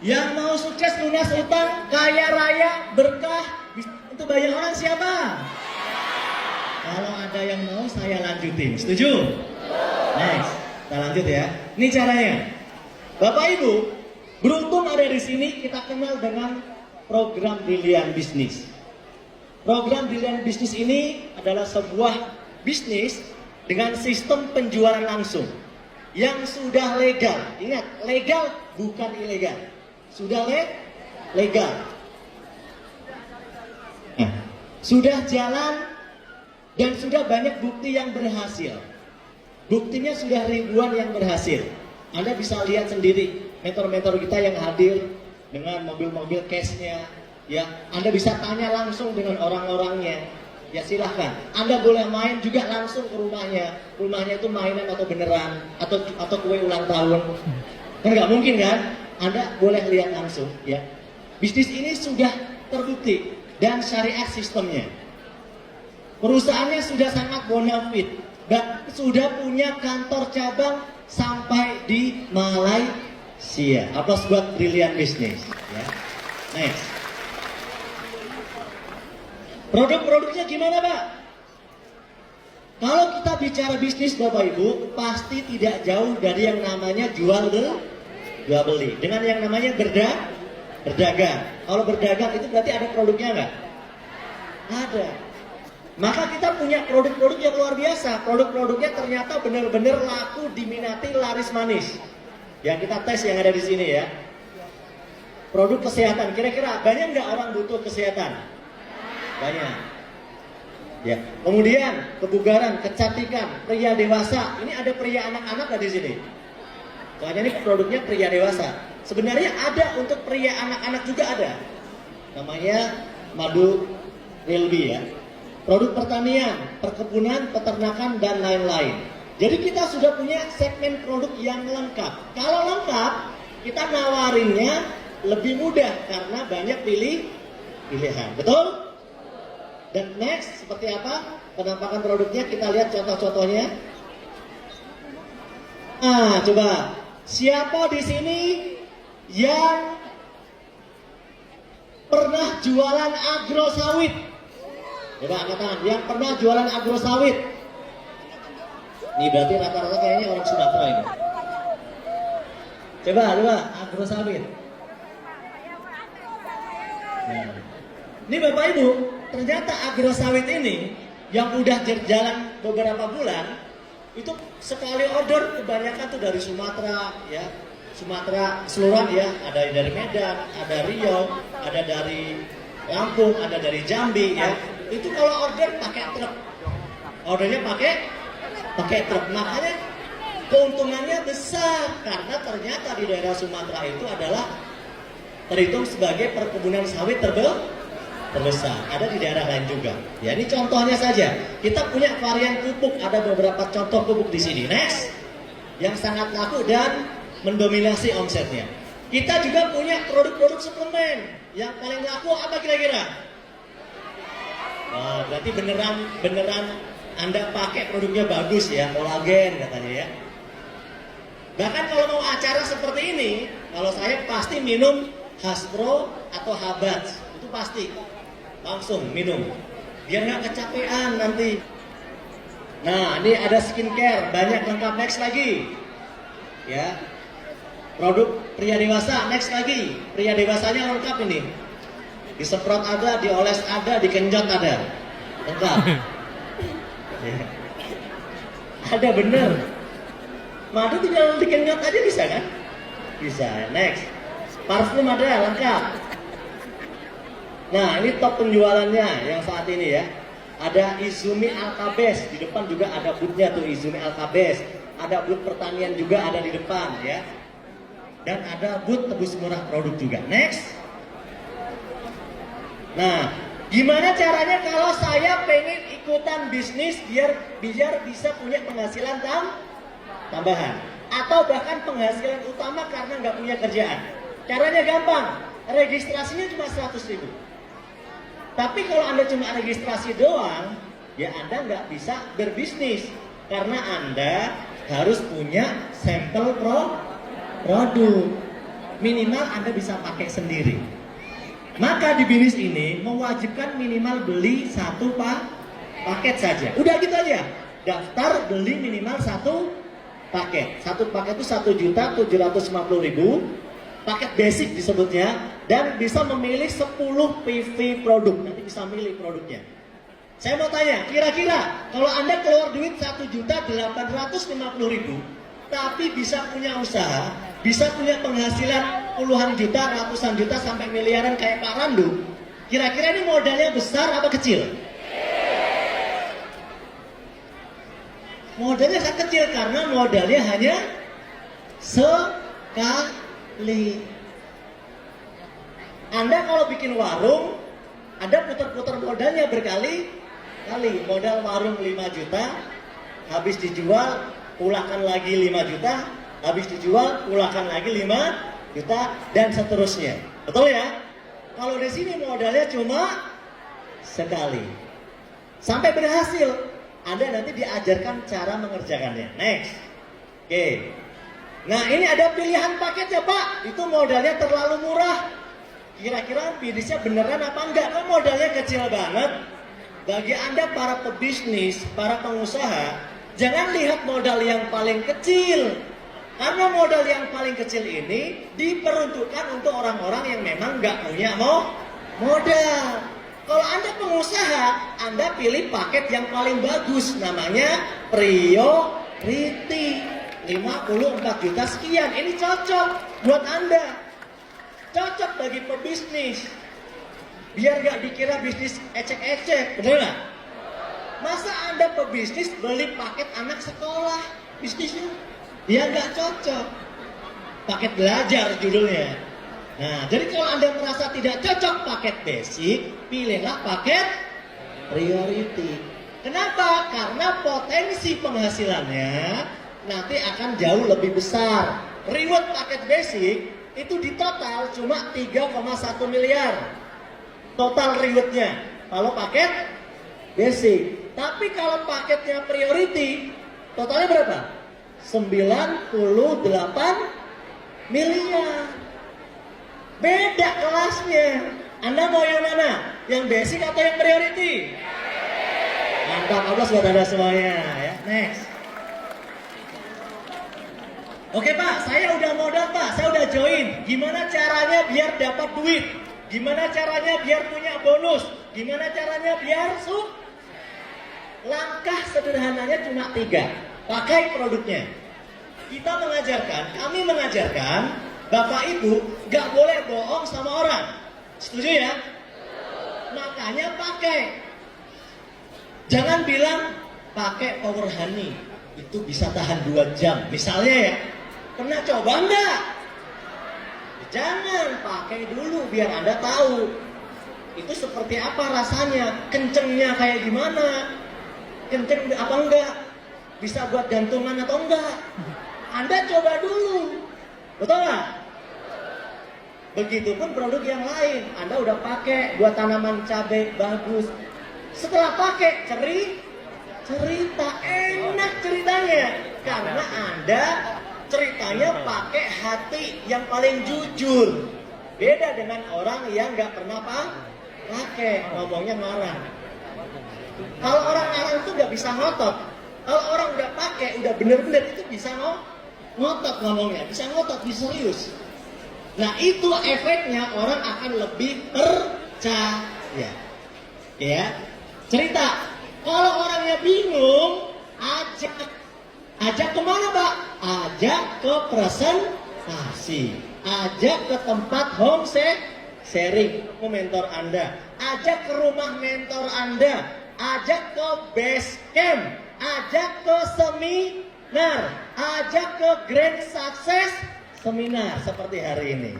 Yang mau sukses lunas utang, kaya raya, berkah, untuk banyak orang siapa? Kalau ada yang mau saya lanjutin, setuju? Next, kita lanjut ya. Ini caranya. Bapak Ibu, beruntung ada di sini kita kenal dengan program Brilian Bisnis. Program Brilian Bisnis ini adalah sebuah bisnis dengan sistem penjualan langsung yang sudah legal. Ingat, legal bukan ilegal. Sudah legal. Nah, sudah jalan dan sudah banyak bukti yang berhasil. Buktinya sudah ribuan yang berhasil. Anda bisa lihat sendiri mentor-mentor kita yang hadir dengan mobil-mobil cashnya. Ya, Anda bisa tanya langsung dengan orang-orangnya. Ya silahkan. Anda boleh main juga langsung ke rumahnya. Rumahnya itu mainan atau beneran atau kue ulang tahun. Kan nggak mungkin kan? Anda boleh lihat langsung. Ya, bisnis ini sudah terbukti dan syariah sistemnya. Perusahaannya sudah sangat bonafit dan sudah punya kantor cabang sampai di Malaysia. Aplaus buat Brilian Bisnis. Ya. Next. Produk-produknya gimana, Pak? Kalau kita bicara bisnis, Bapak Ibu, pasti tidak jauh dari yang namanya jual beli. Dengan yang namanya berdagang. Kalau berdagang itu berarti ada produknya nggak? Ada. Maka kita punya produk-produk yang luar biasa. Produk-produknya ternyata benar-benar laku, diminati, laris manis. Yang kita tes yang ada di sini ya. Produk kesehatan. Kira-kira banyak nggak orang butuh kesehatan? Banyak. Ya. Kemudian kebugaran, kecantikan, pria dewasa. Ini ada pria anak-anak nggak di sini? Soalnya ini produknya pria dewasa. Sebenarnya ada untuk pria anak-anak juga ada. Namanya madu Rilby ya. Produk pertanian, perkebunan, peternakan, dan lain-lain. Jadi kita sudah punya segmen produk yang lengkap. Kalau lengkap, kita nawarinnya lebih mudah karena banyak pilihan. Betul? Dan next, seperti apa penampakan produknya? Kita lihat contoh-contohnya. Nah, coba. Siapa di sini yang pernah jualan agro sawit? Coba angkat tangan, yang pernah jualan agro sawit. Ini berarti rata-rata kayaknya orang Sumatera ini. Coba agro sawit. Nah. Ini Bapak Ibu, ternyata agro sawit ini yang udah jalan beberapa bulan, itu sekali order kebanyakan tuh dari Sumatera ya. Sumatera seluruh ya, ada dari Medan, ada Riau, ada dari Lampung, ada dari Jambi ya. Itu kalau order pakai truk. Ordernya pakai truk. Makanya keuntungannya besar karena ternyata di daerah Sumatera itu adalah terhitung sebagai perkebunan sawit terbesar. Ada di daerah lain juga. Ya, ini contohnya saja. Kita punya varian pupuk, ada beberapa contoh pupuk di sini. Next. Yang sangat laku dan mendominasi omsetnya. Kita juga punya produk-produk suplemen. Yang paling laku apa kira-kira? Wah, berarti beneran Anda pakai produknya bagus ya, kolagen katanya ya. Bahkan kalau mau acara seperti ini, kalau saya pasti minum Hasbro atau Habats, itu pasti langsung minum, biar nggak kecapean nanti. Nah, ini ada skincare, banyak lengkap. Next lagi, ya. Produk pria dewasa, next lagi. Pria dewasanya lengkap ini. Disemprot ada, dioles ada, dikenjot ada. Lengkap. Ya. Ada bener. Madu tinggal dikenjot aja bisa kan? Bisa. Next. Parfum ada, lengkap. Nah, ini top penjualannya yang saat ini ya. Ada Izumi Alkabes. Di depan juga ada booth-nya tuh Izumi Alkabes. Ada booth pertanian juga ada di depan ya. Dan ada booth tebus murah produk juga. Next. Nah, gimana caranya kalau saya pengen ikutan bisnis biar bisa punya penghasilan tambahan atau bahkan penghasilan utama karena nggak punya kerjaan? Caranya gampang, registrasinya cuma 100.000. Tapi kalau Anda cuma registrasi doang, ya Anda nggak bisa berbisnis karena Anda harus punya sampel produk. minimal Anda bisa pakai sendiri. Maka di BINIS ini mewajibkan minimal beli satu paket saja. Udah gitu aja. Daftar beli minimal satu paket. Satu paket itu 1.750.000. Paket basic disebutnya. Dan bisa memilih 10 PV produk. Nanti bisa milih produknya. Saya mau tanya, kira-kira kalau Anda keluar duit 1.850.000, tapi bisa punya usaha, bisa punya penghasilan puluhan juta, ratusan juta, sampai miliaran kayak Pak Randu, kira-kira ini modalnya besar apa kecil? Modalnya sangat kecil karena modalnya hanya sekali. Anda kalau bikin warung, Anda putar-putar modalnya berkali-kali. Modal warung 5 juta, habis dijual, pulangkan lagi 5 juta, habis dijual, pulangkan lagi 5 juta, dan seterusnya. Betul ya? Kalau di sini modalnya cuma sekali. Sampai berhasil, Anda nanti diajarkan cara mengerjakannya. Next. Oke. Nah, ini ada pilihan paketnya, Pak. Itu modalnya terlalu murah. Kira-kira BINISnya beneran apa enggak? Kan modalnya kecil banget. Bagi Anda para pebisnis, para pengusaha, jangan lihat modal yang paling kecil. Karena modal yang paling kecil ini diperuntukkan untuk orang-orang yang memang nggak punya modal. Kalau Anda pengusaha, Anda pilih paket yang paling bagus. Namanya Priority. 54 juta sekian. Ini cocok buat Anda. Cocok bagi pebisnis. Biar gak dikira bisnis ecek-ecek, bener gak? Masa Anda pebisnis beli paket anak sekolah bisnisnya? Ya gak cocok. Paket belajar judulnya. Nah, jadi kalau Anda merasa tidak cocok paket basic, pilihlah paket priority. Kenapa? Karena potensi penghasilannya nanti akan jauh lebih besar. Reward paket basic itu di total cuma 3,1 miliar. Total rewardnya kalau paket basic. Tapi kalau paketnya priority, totalnya berapa? 98 miliar. Beda kelasnya. Anda mau yang mana? Yang basic atau yang priority? Mantap, aplaus buat Anda semuanya ya. Next. Oke Pak, saya udah modal Pak, saya udah join. Gimana caranya biar dapat duit? Gimana caranya biar punya bonus? Gimana caranya biar Langkah sederhananya cuma 3. Pakai produknya. Kami mengajarkan, Bapak Ibu gak boleh bohong sama orang. Setuju ya? Makanya pakai. Jangan bilang pakai Power Honey. Itu bisa tahan 2 jam. Misalnya ya, pernah coba enggak? Jangan, pakai dulu biar Anda tahu itu seperti apa rasanya, kencengnya kayak gimana, kenceng apa enggak, bisa buat gantungan atau enggak. Anda coba dulu, betul nggak? Begitupun produk yang lain, Anda udah pakai buat tanaman cabai bagus, setelah pakai cerita enak ceritanya, karena Anda ceritanya pakai hati yang paling jujur. Beda dengan orang yang nggak pernah pakai, ngomongnya ngarang. Kalau orang ngarang itu nggak bisa ngotot. Kalau orang udah pakai, udah bener-bener itu bisa ngotot ngomongnya, bisa ngotot, bisa serius. Nah itu efeknya orang akan lebih percaya. Ya, cerita. Kalau orangnya bingung, ajak kemana Pak? Ajak ke presentasi, ajak ke tempat home sharing mentor Anda, ajak ke rumah mentor Anda, ajak ke base camp, ajak ke seminar, ajak ke Grand Success Seminar seperti hari ini.